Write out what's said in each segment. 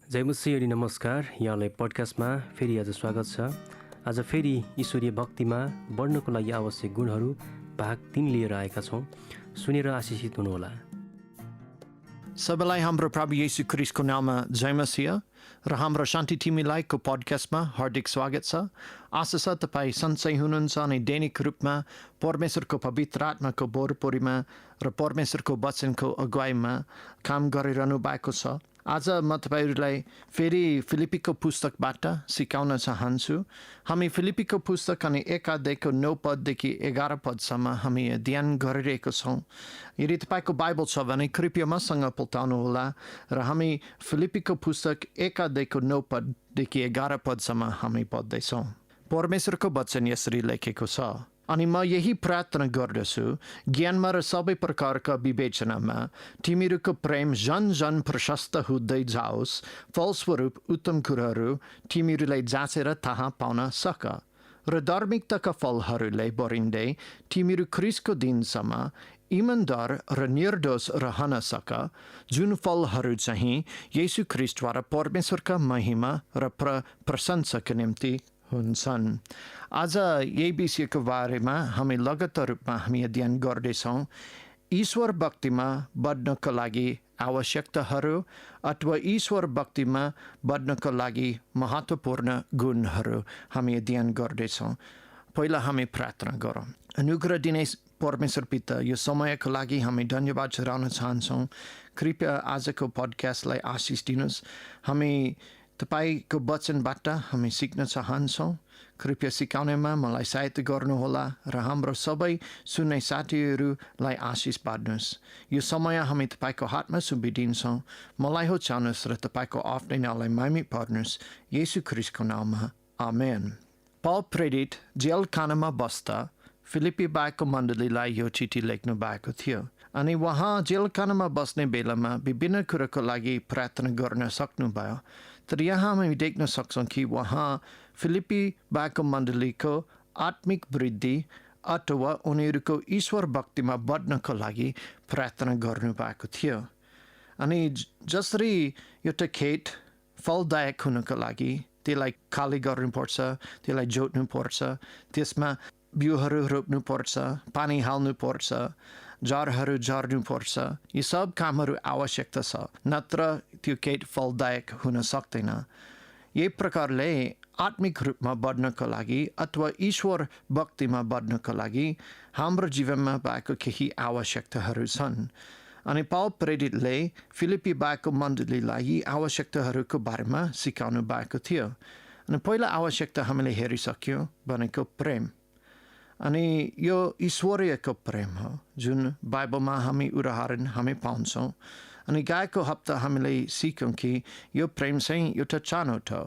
जयमुसी अनि नमस्कार। यहाँलाई पडकास्टमा फेरि आज स्वागत छ। आज फेरि ईश्वरीय भक्तिमा बढ्नको लागि आवश्यक गुणहरू भाग 3 लिएर आएका छौँ। सुनेर आशिषित हुनुहोला। सबैलाई हाम्रो प्रभु येशू ख्रीष्टको नाममा जय मसीह र हाम्रो शान्ति टिमीलाईको पडकास्टमा हार्दिक स्वागत छ। आशा छ तपाईँ सन्चै हुनुहुन्छ अनि दैनिक रूपमा परमेश्वरको पवित्र आत्माको बोरपोरीमा र परमेश्वरको वचनको अगुवाईमा काम गरिरहनु भएको छ। आज म तपाईहरूलाई फेरि फिलिपीको पुस्तकबाट सिकाउन चाहन्छु। हामी फिलिपीको पुस्तक अनि 1 अध्यायको 9 पददेखि 11 पदसम्म हामी अध्ययन गरिरहेको छौँ। यदि तपाईँको बाइबल छ भने कृपया मसँग पल्टाउनुहोला र हामी फिलिपीको पुस्तक 1 अध्यायको 9 पददेखि 11 पदसम्म हामी पढ्दैछौँ। परमेश्वरको वचन यसरी लेखेको छ, अनि म यही प्रार्थना गर्दछु, ज्ञानमा र सबै प्रकारका विवेचनामा तिमीहरूको प्रेम जन प्रशस्त हुँदै जाओस्, फलस्वरूप उत्तम कुराहरू तिमीहरूलाई जाँचेर थाहा पाउन सक र धार्मिकताका फलहरूले बढिँदै तिमीहरू ख्रीष्टको दिनसम्म इमानदार र निर्दोष रहन सक, जुन फलहरू चाहिँ येशू ख्रीष्टद्वारा परमेश्वरका महिमा र प्रशंसाका निम्ति हुन्छन्। आज यही विषयको बारेमा हामी लगातार रूपमा हामी अध्ययन गर्दैछौँ। ईश्वर भक्तिमा बढ्नको लागि आवश्यकताहरू अथवा ईश्वर भक्तिमा बढ्नको लागि महत्त्वपूर्ण गुणहरू हामी अध्ययन गर्दैछौँ। पहिला हामी प्रार्थना गरौँ। अनुग्रह दिने परमेश्वर पिता, यो समयको लागि हामी धन्यवाद चढाउन चाहन्छौँ। कृपया आजको पडकास्टलाई आशिष दिनुहोस्। हामी तपाईको वचनबाट हामी सिक्न चाहन्छौँ। कृपया सिकाउनेमा मलाई सहायता गर्नुहोला र हाम्रो सबै सुन्ने साथीहरूलाई आशिष पार्नुहोस्। यो समय हामी तपाईँको हातमा सुम्पिदिन्छौँ। मलाई हो चाहनुहोस् र तपाईँको आफ्नै नामलाई महिमा पार्नुहोस्। येशू ख्रीष्टको नाममा आमेन। पौल प्रेरित जेलखानामा बस्दा फिलिपी बाहेकको मण्डलीलाई यो चिठी लेख्नु भएको थियो अनि उहाँ जेलखानामा बस्ने बेलामा विभिन्न कुराको लागि प्रार्थना गर्न सक्नुभयो। तर यहाँ हामी देख्न सक्छौँ कि उहाँ फिलिपी बाहेकको मण्डलीको आत्मिक वृद्धि अथवा उनीहरूको ईश्वर भक्तिमा बढ्नको लागि प्रार्थना गर्नुभएको थियो। अनि जसरी एउटा खेत फलदायक हुनको लागि त्यसलाई खाली गर्नुपर्छ, त्यसलाई जोत्नुपर्छ, त्यसमा बिउहरू रोप्नुपर्छ, पानी हाल्नुपर्छ, जरहरू झर्नुपर्छ। यी सब कामहरू आवश्यकता छ, नत्र त्यो खेत फलदायक हुन सक्दैन। यही प्रकारले आत्मिक रूपमा बढ्नको लागि अथवा ईश्वर भक्तिमा बढ्नको लागि हाम्रो जीवनमा भएको केही आवश्यकताहरू छन्। अनि पौल प्रेरितले फिलिपी बाहेकको मण्डलीलाई यी आवश्यकताहरूको बारेमा सिकाउनु भएको थियो। अनि पहिला आवश्यकता हामीले हेरिसक्यौँ भनेको प्रेम। अनि यो ईश्वरीयको प्रेम हो जुन बाइबलमा हामी उदाहरण हामी पाउँछौँ। अनि गएको हप्ता हामीले सिक्यौँ कि यो प्रेम चाहिँ एउटा छनौट हो।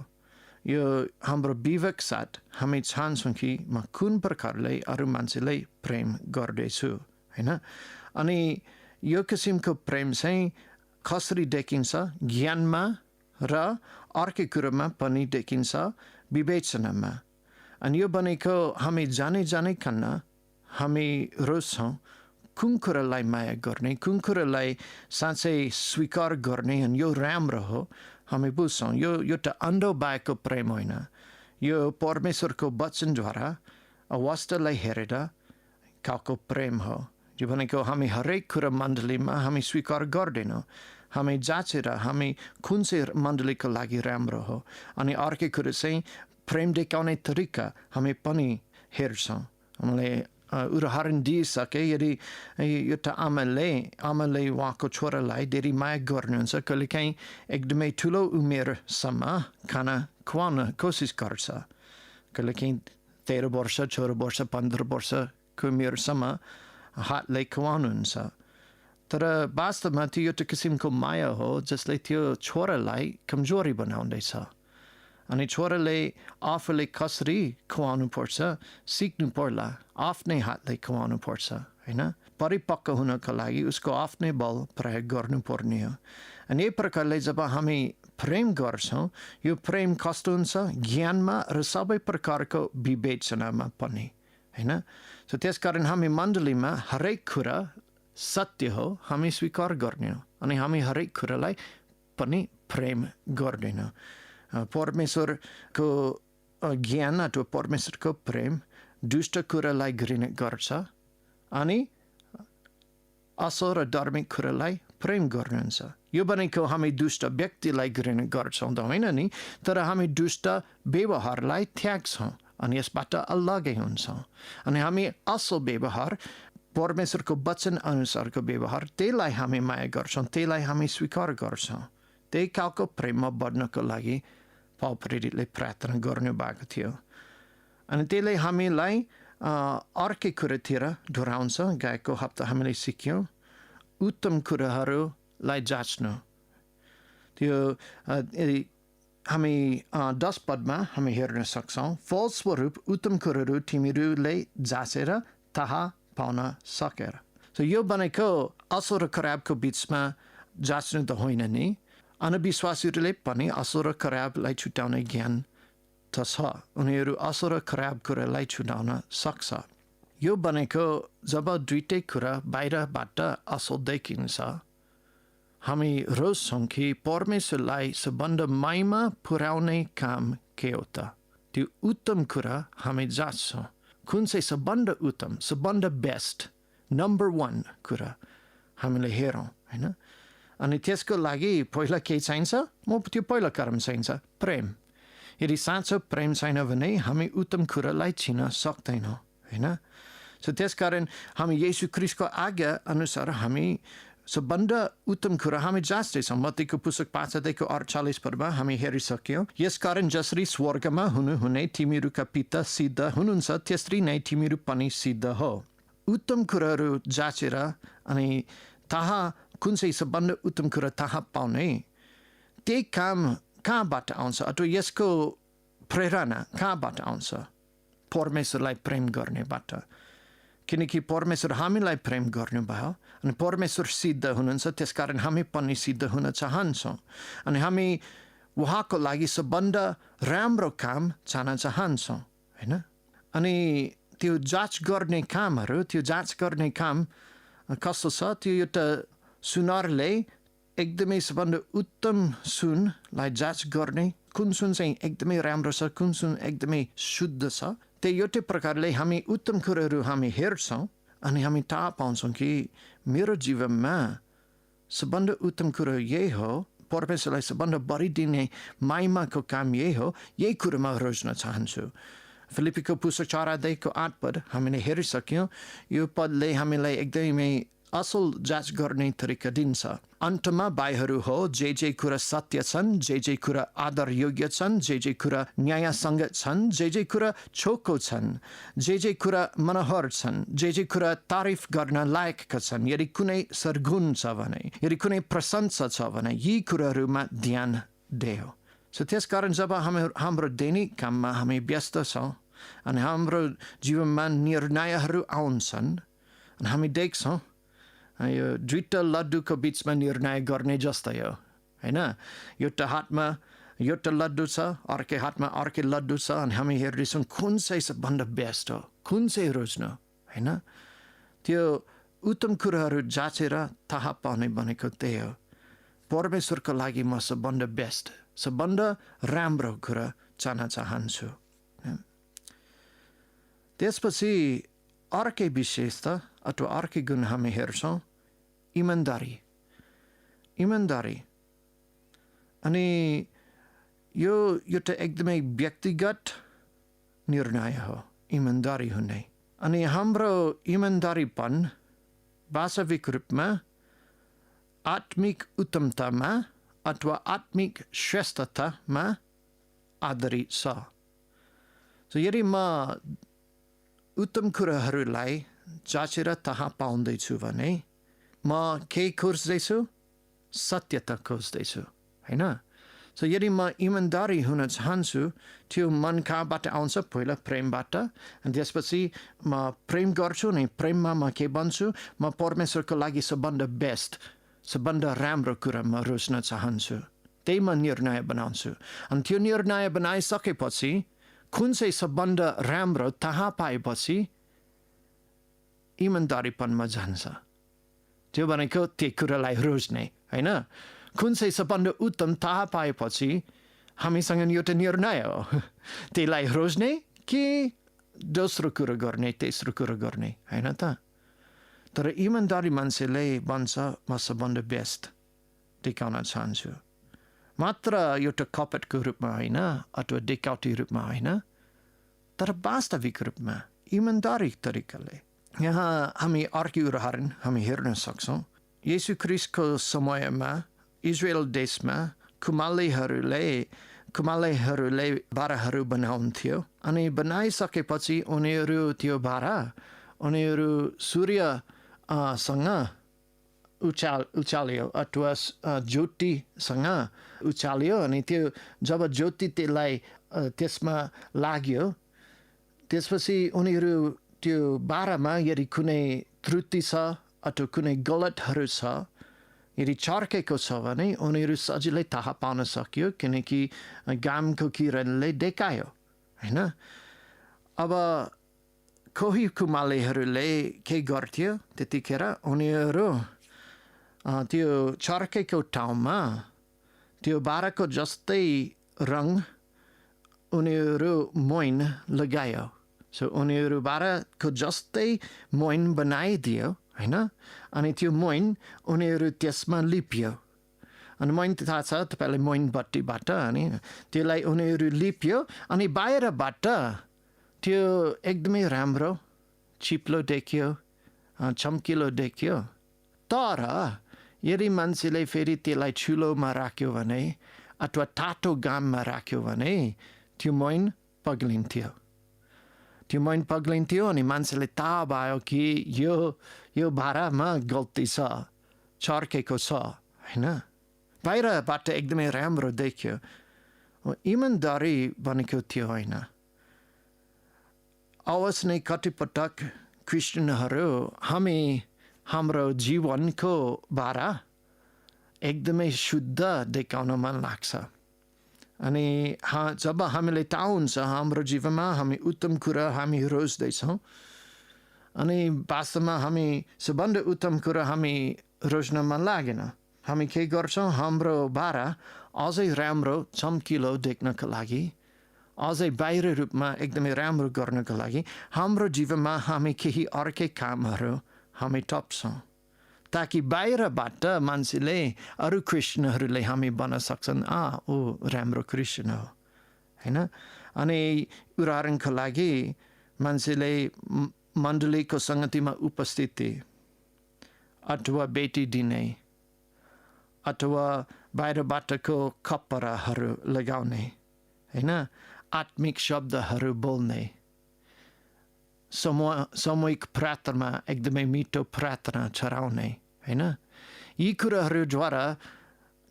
यो हाम्रो विवेक साथ हामी चाहन्छौँ कि म कुन प्रकारले अरू मान्छेलाई प्रेम गर्दैछु, होइन? अनि यो किसिमको प्रेम चाहिँ कसरी देखिन्छ? ज्ञानमा र अर्कै कुरामा पनि देखिन्छ, विवेचनामा। अनि यो भनेको हामी जाने हामी रोज्छौँ कुन कुरालाई माया गर्ने, कुन कुरालाई साँच्चै स्वीकार गर्ने, अनि यो राम्रो हो हामी बुझ्छौँ। यो एउटा अन्धो भएको प्रेम होइन, यो परमेश्वरको वचनद्वारा वास्तवलाई हेरेर खालको प्रेम हो। यो भनेको हामी हरेक कुरा मण्डलीमा हामी स्वीकार गर्दैनौँ। हामी जाँचेर हामी कुन चाहिँ मण्डलीको लागि राम्रो हो। अनि अर्कै कुरा चाहिँ प्रेम देखाउने तरिका हामी पनि हेर्छौँ। हामीले उदाहरण दिइसके, यदि एउटा आमाले उहाँको छोरालाई धेरै माया गर्नुहुन्छ, कहिलेकाहीँ एकदमै ठुलो उमेरसम्म खाना खुवाउन कोसिस गर्छ। कहिलेकाहीँ 13 वर्ष, 14 वर्ष, 15 वर्षको उमेरसम्म हातले खुवाउनुहुन्छ। तर वास्तवमा त्यो एउटा किसिमको माया हो जसले त्यो छोरालाई कमजोरी बनाउँदैछ। अनि छोराले आफूले कसरी खुवाउनु पर्छ सिक्नु पर्ला, आफ्नै हातले खुवाउनु पर्छ, होइन? परिपक्व हुनको लागि उसको आफ्नै बल प्रयोग गर्नुपर्ने हो। अनि यही प्रकारले जब हामी प्रेम गर्छौँ, यो प्रेम कस्तो हुन्छ? ज्ञानमा र सबै प्रकारको विवेचनामा पनि, होइन? सो त्यसकारण हामी मण्डलीमा हरेक कुरा सत्य हो हामी स्वीकार गर्ने हो। अनि हामी हरेक कुरालाई पनि प्रेम गर्दैन। परमेश्वरको ज्ञान अथवा परमेश्वरको प्रेम दुष्ट कुरालाई घृणा गर्छ अनि असल र धार्मिक कुरालाई प्रेम गर्नुहुन्छ। यो भनेको हामी दुष्ट व्यक्तिलाई घृणा गर्छौँ त होइन नि, तर हामी दुष्ट व्यवहारलाई त्याग्छौँ अनि यसबाट अलगै हुन्छौँ। अनि हामी असल व्यवहार, परमेश्वरको वचन अनुसारको व्यवहार, त्यसलाई हामी माया गर्छौँ, त्यसलाई हामी स्वीकार गर्छौँ। त्यही खालको प्रेममा बढ्नको लागि पावल प्रेरितले प्रार्थना गर्नुभएको थियो। अनि त्यसले हामीलाई अर्कै कुरातिर डोराउँछ। गएको हप्ता हामीले सिक्यौँ उत्तम कुराहरूलाई जाँच्नु। त्यो हामी 10 पदमा हामी हेर्न सक्छौँ, फलस्वरूप उत्तम कुराहरू तिमीहरूले जाँचेर थाहा पाउन सकेर। यो भनेको असल र खराबको बिचमा जाँच्नु त होइन नि, अनविश्वासीहरूले पनि असल र खराबलाई छुट्याउने ज्ञान त छ। उनीहरू असल र खराब कुरालाई छुट्याउन सक्छ। यो भनेको जब दुइटै कुरा बाहिरबाट असल देखिन्छ, हामी रोज्छौँ कि परमेश्वरलाई सबभन्द महिमा पुर्याउने काम के हो त? त्यो उत्तम कुरा हामी जाँच्छौँ। कुन चाहिँ सबभन्द उत्तम, सबभन्द बेस्ट, नम्बर 1 कुरा हामीले हेरौँ होइन। अनि त्यसको लागि पहिला के चाहिन्छ? त्यो पहिलो कर्म चाहिन्छ प्रेम। यदि साँचो प्रेम छैन भने हामी उत्तम कुरालाई चिन्न सक्दैनौँ होइन। त्यसकारण हामी येशू ख्रीष्टको आज्ञा अनुसार हामी सबभन्दा उत्तम कुरा हामी जाँच्दैछौँ। मत्तीको पुस्तक 5:48 पदमा हामी हेरिसक्यौँ, यसकारण जसरी स्वर्गमा हुनुहुने तिमीहरूका पिता सिद्ध हुनुहुन्छ त्यसरी नै तिमीहरू पनि सिद्ध हो। उत्तम कुराहरू जाँचेर अनि थाहा कुन चाहिँ सबभन्दा उत्तम कुरा थाहा पाउने, त्यही काम कहाँबाट आउँछ अथवा यसको प्रेरणा कहाँबाट आउँछ? परमेश्वरलाई प्रेम गर्नेबाट। किनकि परमेश्वर हामीलाई प्रेम गर्नुभयो अनि परमेश्वर सिद्ध हुनुहुन्छ, त्यसकारण हामी पनि सिद्ध हुन चाहन्छौँ अनि हामी उहाँको लागि सबभन्दा राम्रो काम चाहन चाहन्छौँ होइन। अनि त्यो जाँच गर्ने कामहरू, त्यो जाँच गर्ने काम कस्तो छ? त्यो एउटा सुनारले एकदमै सबभन्दा उत्तम सुनलाई जाँच गर्ने, कुन सुन चाहिँ एकदमै राम्रो छ, कुन सुन एकदमै शुद्ध छ, त्यही एउटै प्रकारले हामी उत्तम कुराहरू हामी हेर्छौँ अनि हामी थाहा पाउँछौँ कि मेरो जीवनमा सबभन्दा उत्तम कुरो यही हो, परमेश्वरलाई सबभन्दा बढी दिने महिमाको काम यही हो, यही कुरोमा रोज्न चाहन्छु। फिलिपीको पुस्तक 4:8 हामीले हेरिसक्यौँ। यो पदले हामीलाई एकदमै असल जाँच गर्ने तरिका दिन्छ। अन्तमा भाइहरू हो, जे कुरा सत्य छन्, जे कुरा आदर योग्य छन्, जे कुरा न्यायसङ्गत छन्, जे कुरा छोको छन्, जे कुरा मनोहर छन्, जे कुरा तारिफ गर्न लायकका छन्, यदि कुनै सरगुण छ भने, यदि कुनै प्रशंसा छ भने, यी कुराहरूमा ध्यान देऊ। त्यसकारण जब हाम्रो दैनिक काममा हामी व्यस्त छौँ अनि हाम्रो जीवनमा निर्णयहरू आउँछन् अनि हामी देख्छौँ यो दुईटा लड्डुको बिचमा निर्णय गर्ने जस्तै हो होइन। एउटा हातमा एउटा लड्डु छ, अर्कै हातमा अर्कै लड्डु छ अनि हामी हेर्दैछौँ कुन चाहिँ सबभन्दा बेस्ट हो, कुन चाहिँ रोज्नु होइन। त्यो उत्तम कुराहरू जाँचेर थाहा पाउने भनेको त्यही हो। परमेश्वरको लागि म सबभन्दा बेस्ट, सबभन्दा राम्रो कुरा चाहन चाहन्छु। त्यसपछि अर्कै विशेषता अथवा अर्कै गुण हामी हेर्छौँ, इमान्दारी। इमान्दारी अनि यो एउटा एकदमै व्यक्तिगत निर्णय हो इमान्दारी हुने। अनि हाम्रो इमान्दारीपन वास्तविक रूपमा आत्मिक उत्तमतामा अथवा आत्मिक श्रेष्ठतामा आधारित छ। यदि म उत्तम कुराहरूलाई जाँचेर थाहा पाउँदैछु भने म के खोज्दैछु? सत्यता खोज्दैछु होइन। यदि म इमान्दारी हुन चाहन्छु, त्यो मन कहाँबाट आउँछ? पहिला प्रेमबाट, अनि त्यसपछि म प्रेम गर्छु नि प्रेममा म के बन्छु? म परमेश्वरको लागि सबभन्दा बेस्ट, सबभन्दा राम्रो कुरा म रोज्न चाहन्छु, त्यही म निर्णय बनाउँछु। अनि त्यो निर्णय बनाइसकेपछि कुन चाहिँ सबभन्दा राम्रो थाहा पाएपछि इमान्दारीपनमा जान्छ। त्यो भनेको त्यो कुरालाई रोज्ने होइन। कुन चाहिँ सबभन्दा उत्तम थाहा पाएपछि हामीसँग एउटा निर्णय हो त्यसलाई रोज्ने कि दोस्रो कुरो गर्ने तेस्रो कुरो गर्ने होइन त तर इमान्दारी मान्छेले भन्छ म सबभन्दा बेस्ट देखाउन चाहन्छु मात्र एउटा कपटको रूपमा होइन अथवा देखावटी रूपमा होइन तर वास्तविक रूपमा इमान्दारी तरिकाले यहाँ हामी अर्को उदाहरण हामी हेर्न सक्छौँ येशू ख्रीष्टको समयमा इजरायल देशमा कुमालेहरूले भाराहरू बनाउँथ्यो अनि बनाइसकेपछि उनीहरू त्यो भारा उनीहरू सूर्यसँग उचाल्यो अथवा ज्योतिसँग उचाल्यो अनि त्यो जब ज्योति त्यसलाई त्यसमा लाग्यो त्यसपछि उनीहरू त्यो भारामा यदि कुनै त्रुटि छ अथवा कुनै गलतहरू छ यदि चर्केको छ भने उनीहरू सजिलै थाहा पाउन सक्यो किनकि घामको किरणले देखायो होइन अब कोही कुमालेहरूले के गर्थ्यो त्यतिखेर उनीहरू त्यो चर्केको ठाउँमा त्यो भाराको जस्तै रङ उनीहरू मोइन लगायो सो उनीहरू भाराको जस्तै मोइन बनाइदियो होइन अनि त्यो मोइन उनीहरू त्यसमा लिप्यो अनि मोइन थाहा छ तपाईँलाई मोइन बत्तीबाट अनि त्यसलाई उनीहरू लिप्यो अनि बाहिरबाट त्यो एकदमै राम्रो चिप्लो देखियो चम्किलो देखियो तर यदि मान्छेले फेरि त्यसलाई चुलोमा राख्यो भने अथवा तातो घाममा राख्यो भने त्यो मोइन पग्लिन्थ्यो त्यो मोइन पग्लिन्थ्यो अनि मान्छेले थाहा भयो कि यो भारामा गल्ती छ चर्केको छ होइन बाहिरबाट एकदमै राम्रो देखियो इमान्दारी भनेको त्यो होइन अवश्य नै कतिपटक क्रिस्चियनहरू हामी हाम्रो जीवनको भारा एकदमै शुद्ध देखाउन मन लाग्छ अनि जब हामीले थाहा हुन्छ हाम्रो जीवनमा हामी उत्तम कुरा हामी रोज्दैछौँ अनि वास्तवमा हामी सबभन्दा उत्तम कुरा हामी रोज्न मन लागेन हामी के गर्छौँ हाम्रो भारा अझै राम्रो चम्किलो देख्नका लागि अझै बाहिर रूपमा एकदमै राम्रो गर्नको लागि हाम्रो जीवनमा हामी केही अर्कै कामहरू हामी टप्छौँ ताकि बाहिरबाट मान्छेले अरू क्रिस्चियनहरूले हामी भन्न सक्छन् ऊ राम्रो क्रिस्चियन हो होइन अनि उदाहरणको लागि मान्छेले मण्डलीको सङ्गतिमा उपस्थिति अथवा बेटी दिने अथवा बाहिरबाटको कपडाहरू लगाउने होइन आत्मिक शब्दहरू बोल्ने सामूहिक प्रार्थना एकदमै मिठो प्रार्थना चढाउने होइन यी कुराहरूद्वारा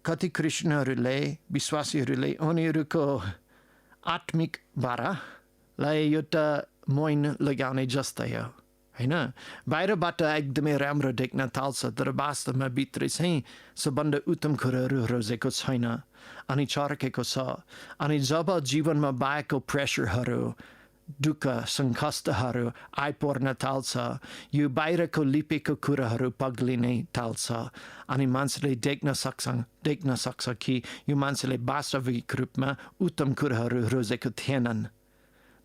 कति क्रिस्चियनहरूले विश्वासीहरूले उनीहरूको आत्मिक भारालाई एउटा मोइन लगाउने जस्तै हो होइन बाहिरबाट एकदमै राम्रो देख्न थाल्छ तर वास्तवमा भित्रै चाहिँ सबभन्दा उत्तम कुराहरू रोजेको छैन अनि चर्केको छ अनि जब जीवनमा भएको प्रेसरहरू दुःख सङ्कष्टहरू आइपर्न थाल्छ यो बाहिरको लिपेको कुराहरू पग्लिनै थाल्छ अनि मान्छेले देख्न सक्छ कि यो मान्छेले वास्तविक रूपमा उत्तम कुराहरू रोजेको थिएनन्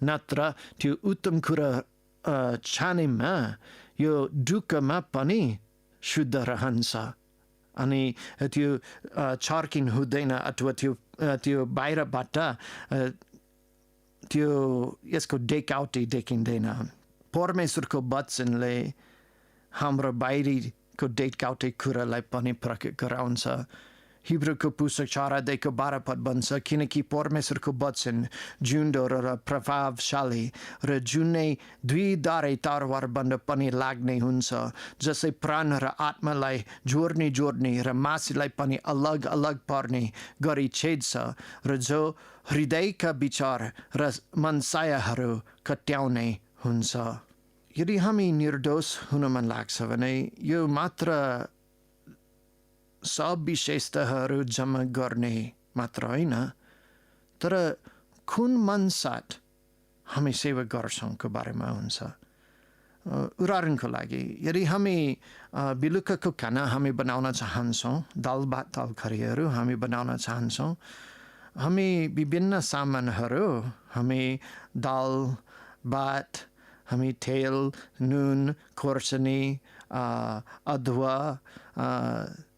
नत्र त्यो उत्तम कुरा छानेमा यो दुःखमा पनि शुद्ध रहन्छ अनि त्यो चर्किन हुँदैन अथवा त्यो बाहिरबाट त्यो यसको देखावटी देखिँदैन परमेश्वरको वचनले हाम्रो बाहिरीको देखावटी कुरालाई पनि प्रकट गराउँछ हिब्रूको पुस्तक 4:12 भन्छ किनकि परमेश्वरको वचन जिउँदो र प्रभावशाली र जुनै द्विधारे तरवारभन्दा पनि लाग्ने हुन्छ जसै प्राण र आत्मालाई जोड्ने र मासुलाई पनि अलग अलग पर्ने गरी छेड्छ र जो हृदयका विचार र मनसायहरू कट्याउने हुन्छ यदि हामी निर्दोष हुन मन लाग्छ भने यो मात्र सब विशेषताहरू जम्मा गर्ने मात्र होइन तर कुन मनसाथ हामी सेवा गर्छौँको बारेमा हुन्छ उदाहरणको लागि यदि हामी बेलुकाको खाना हामी बनाउन चाहन्छौँ, दाल भात तरकारीहरू हामी बनाउन चाहन्छौँ, हामी विभिन्न सामानहरू हामी दाल भात, हामी तेल, नुन, खोर्सानी, अदुवा,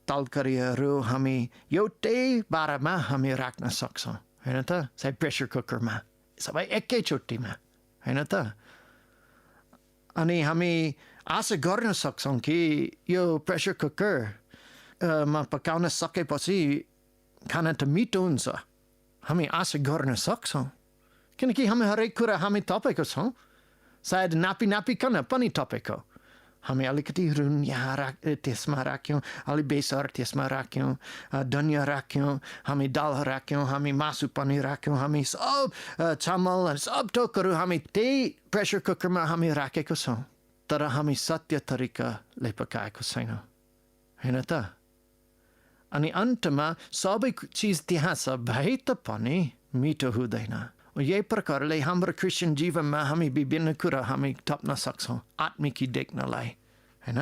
तरकारीहरू हामी एउटै बारामा हामी राख्न सक्छौँ, होइन त? सायद प्रेसर कुकरमा सबै एकैचोटिमा, होइन त? अनि हामी आशा गर्न सक्छौँ कि यो प्रेसर कुकरमा पकाउन सकेपछि खाना त मिठो हुन्छ, हामी आशा गर्न सक्छौँ, किनकि हामी हरेक कुरा हामी थपेको छौँ, सायद नापिकन पनि थपेको। हामी अलिकति नुन यहाँ त्यसमा राख्यौँ, अलि बेसार त्यसमा राख्यौँ, धनियाँ राख्यौँ, हामी दाल राख्यौँ, हामी मासु पनि राख्यौँ, हामी सब चामल सब थोकहरू हामी त्यही प्रेसर कुकरमा हामी राखेको छौँ, तर हामी सत्य तरिकाले पकाएको छैनौँ, होइन त? अनि अन्तमा सबै चिज त्यहाँ छ भए पनि मिठो हुँदैन। यही प्रकारले हाम्रो क्रिस्चियन जीवनमा हामी विभिन्न कुरा हामी थप्न सक्छौँ आत्मिकी देख्नलाई, होइन?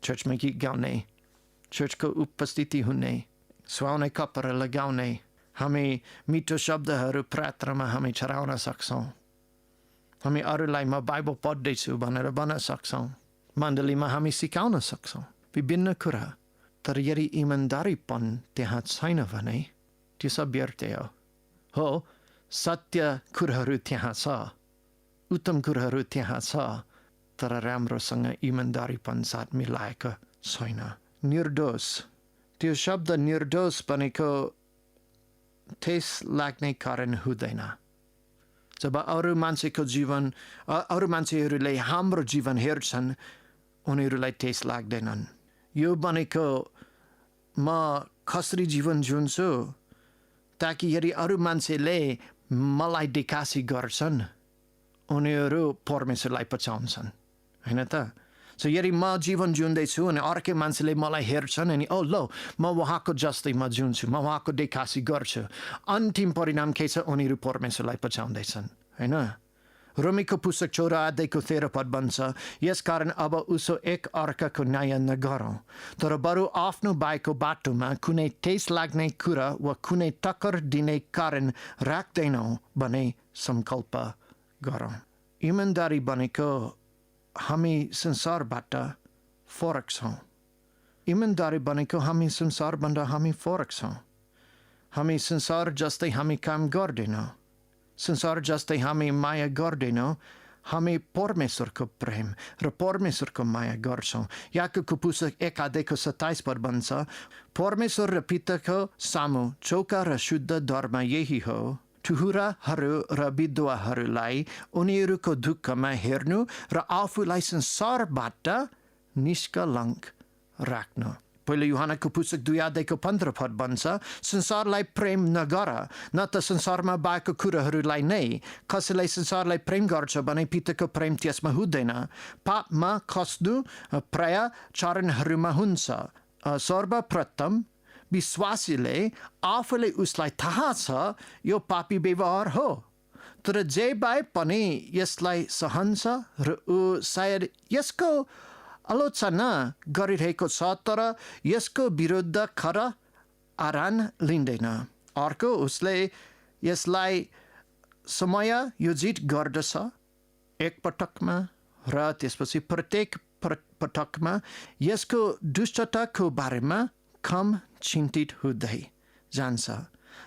चर्चमा गीत गाउने, चर्चको उपस्थिति हुने, सुहाउने कपडा लगाउने, हामी मिठो शब्दहरू प्रार्थनामा हामी चढाउन सक्छौँ, हामी अरूलाई म बाइबल पढ्दैछु भनेर भन्न सक्छौँ, मण्डलीमा हामी सिकाउन सक्छौँ विभिन्न कुरा। तर यदि इमान्दारीपन त्यहाँ छैन भने त्यो सब व्यर्थ हो। सत्य कुराहरू त्यहाँ छ, उत्तम कुराहरू त्यहाँ छ, तर राम्रोसँग इमान्दारीपन साथ मिलाएको छैन। निर्दोष, त्यो शब्द निर्दोष भनेको ठेस लाग्ने कारण हुँदैन। जब अरू मान्छेको जीवन, अरू मान्छेहरूले हाम्रो जीवन हेर्छन्, उनीहरूलाई ठेस लाग्दैनन्। यो भनेको म कसरी जीवन जिउँछु ताकि यदि अरू मान्छेले मलाई देखासी गर्छन्, उनीहरू परमेश्वरलाई पछाउँछन्, होइन त? सो यदि म जीवन जिउँदैछु अनि अर्कै मान्छेले मलाई हेर्छन् अनि ओ लो म उहाँको जस्तै म जिउँछु, म उहाँको देखासी गर्छु, अन्तिम परिणाम के छ? उनीहरू परमेश्वरलाई पछाउँदैछन्, होइन? रोमीको पुस्तक 14:13 भन्छ, यसकारण अब उसो एक अर्काको न्याय नगरौँ, तर बरु आफ्नो बाइको बाटोमा कुनै ठेस लाग्ने कुरा वा कुनै टक्कर दिने कारण राख्दैनौँ भने सङ्कल्प गरौँ। इमान्दारी भनेको हामी संसारबाट फरक छौँ। इमान्दारी भनेको हामी संसारभन्दा हामी फरक छौँ। हामी संसार जस्तै हामी काम गर्दैनौँ, संसार जस्तै हामी माया गर्दैनौँ, हामी परमेश्वरको प्रेम र परमेश्वरको माया गर्छौँ। याकुबको पुस्तक 1:27 भन्छ, परमेश्वर र पिताको सामु चौका र शुद्ध धर्म यही हो, ठुहुराहरू र विधवाहरूलाई उनीहरूको दुःखमा हेर्नु र आफूलाई संसारबाट निष्कलङ्क राख्नु। पहिलो युहन्नाको पुस्तक 2:15 भन्छ, संसारलाई प्रेम नगर, न त संसारमा भएको कुराहरूलाई नै। कसैलाई संसारलाई प्रेम गर्छ भने पिताको प्रेम त्यसमा हुँदैन। पापमा खस्नु प्राय चरणहरूमा हुन्छ। सर्वप्रथम विश्वासीले आफूले उसलाई थाहा छ यो पापी व्यवहार हो, तर जे भए पनि यसलाई सहन्छ र ऊ सायद यसको आलोचना गरिरहेको छ तर यसको विरुद्ध खरा आरान लिँदैन। अर्को, उसले यसलाई समायोजित गर्दछ एक पटकमा र त्यसपछि प्रत्येक पटकमा यसको दुष्टताको बारेमा कम चिन्तित हुँदै जान्छ,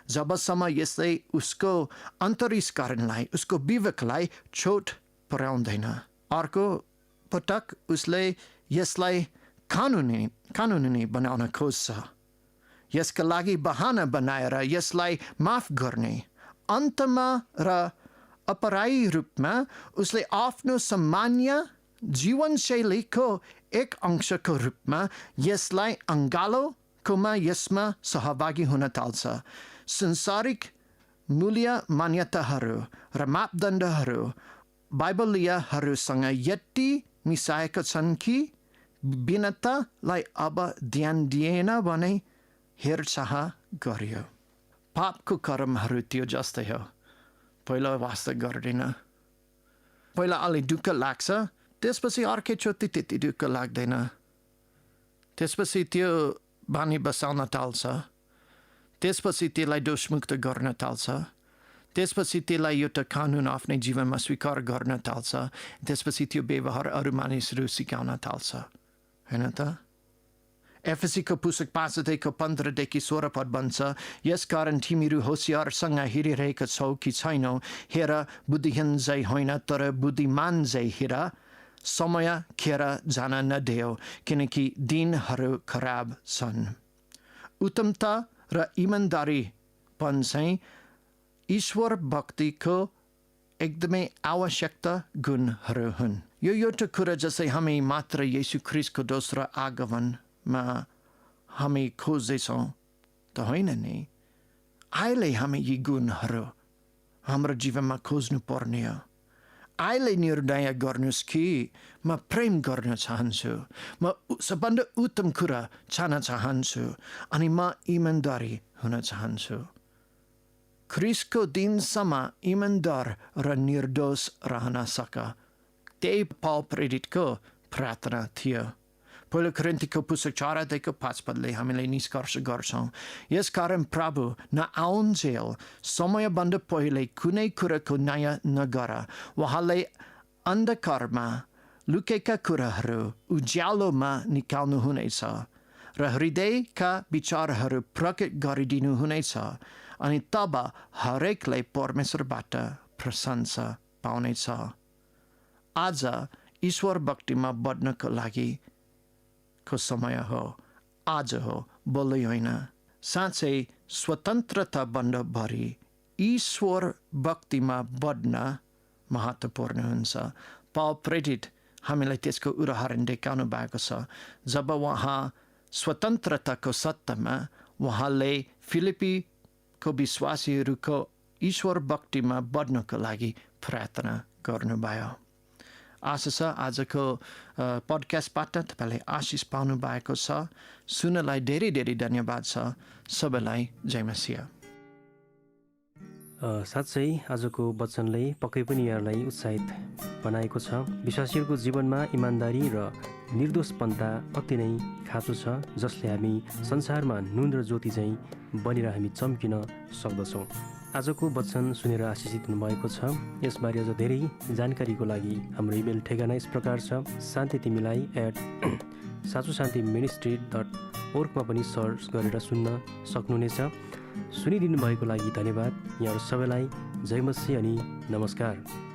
जबसम्म यसले उसको अन्तरिस्करणलाई, उसको विवेकलाई चोट पुर्याउँदैन। अर्को पटक उसले यसलाई कानुनी बनाउन खोज्छ, यसका लागि बहाना बनाएर यसलाई माफ गर्ने। अन्तमा र अपरायी रूपमा उसले आफ्नो सामान्य जीवनशैलीको एक अंशको रूपमा यसलाई अँगालोमा यसमा सहभागी हुन थाल्छ। संसारिक मूल्य मान्यताहरू र मापदण्डहरू बाइबलीयहरूसँग यति मिसाएका छन् कि भिन्नतालाई अब ध्यान दिएन भने हेरचाह गरियो। पापको कर्महरू त्यो जस्तै हो, पहिला वास्ता गर्दैन, पहिला अलि दुःख लाग्छ त्यसपछि अर्कैचोटि त्यति ढुक्क लाग्दैन। त्यसपछि त्यो बानी बसाउन टाल्छ। त्यसपछि त्यसलाई दोषमुक्त गर्न टाल्छ। त्यसपछि त्यसलाई एउटा कानुन आफ्नै जीवनमा स्वीकार गर्न टाल्छ। त्यसपछि त्यो व्यवहार अरू मानिसहरू सिकाउन टाल्छ, होइन त? एफएसीको पुस्तक 5:15-16 पद भन्छ, यसकारण तिमीहरू होसियारसँग हिँडिरहेका छौ कि छैनौ, हेर बुद्धिहीन झै होइन तर बुद्धिमान झै हिँड, समय खेर जान नदेऊ, किनकि दिनहरू खराब छन्। उत्तमता र इमान्दारीपन चाहिँ ईश्वर भक्तिको एकदमै आवश्यकता गुणहरू हुन्। यो एउटा कुरा जसै हामी मात्र येशू ख्रीष्टको दोस्रो आगमनमा हामी खोज्दैछौँ त होइन नि। अहिले हामी यी गुणहरू हाम्रो जीवनमा खोज्नु पर्ने हो। अहिले निर्णय गर्नुहोस् कि म प्रेम गर्न चाहन्छु, म सबभन्दा उत्तम कुरा चाहन चाहन्छु, अनि म इमान्दारी हुन चाहन्छु। ख्रीष्टको दिनसम्म इमान्दार र निर्दोष रहन सक, त्यही पावल प्रेरितको प्रार्थना थियो। पहिलो कोरिन्थीको पुस्तक 4:5 हामीले निष्कर्ष गर्छौँ, यसकारण प्रभु नआउन्जेल समयभन्दा पहिले कुनै कुराको न्याय नगर। उहाँले अन्धकारमा लुकेका कुराहरू उज्यालोमा निकाल्नुहुनेछ र हृदयका विचारहरू प्रकट गरिदिनुहुनेछ, अनि तब हरेकले परमेश्वरबाट प्रशंसा पाउनेछ। आज ईश्वर भक्तिमा बढ्नको लागि को समय हो, आज हो, भोलि होइन। साँच्चै स्वतन्त्रता भन्दाभरि ईश्वर भक्तिमा बढ्न महत्त्वपूर्ण हुन्छ। पावल प्रेरित हामीलाई त्यसको उदाहरण देखाउनु भएको छ। जब उहाँ स्वतन्त्रताको सत्तामा उहाँले फिलिपीको विश्वासीहरूको ईश्वर भक्तिमा बढ्नको लागि प्रार्थना गर्नुभयो। आशा छ आजको पडकास्टबाट तपाईँले आशिष पाउनु भएको छ। सुन्नलाई धेरै धेरै धन्यवाद छ। सबैलाई जय मसीह। साँच्चै आजको वचनले पक्कै पनि यहाँलाई उत्साहित बनाएको छ। विश्वासीहरूको जीवनमा इमान्दारी र निर्दोषपन्था अति नै खाँचो छ, जसले हामी संसारमा नुन र ज्योति चाहिँ बनेर हामी चम्किन सक्दछौँ। आजको वचन सुनेर आशिषित हुनुभएको छ। यसबारे अझ धेरै जानकारीको लागि हाम्रो इमेल ठेगाना यस प्रकार छ, santitiमीलाई@sachusantiministry.org मा पनि सर्च गरेर सुन्न सक्नुहुनेछ। सुनिदिनु भएको लागि धन्यवाद। यहाँहरू सबैलाई जय मसीह अनि नमस्कार।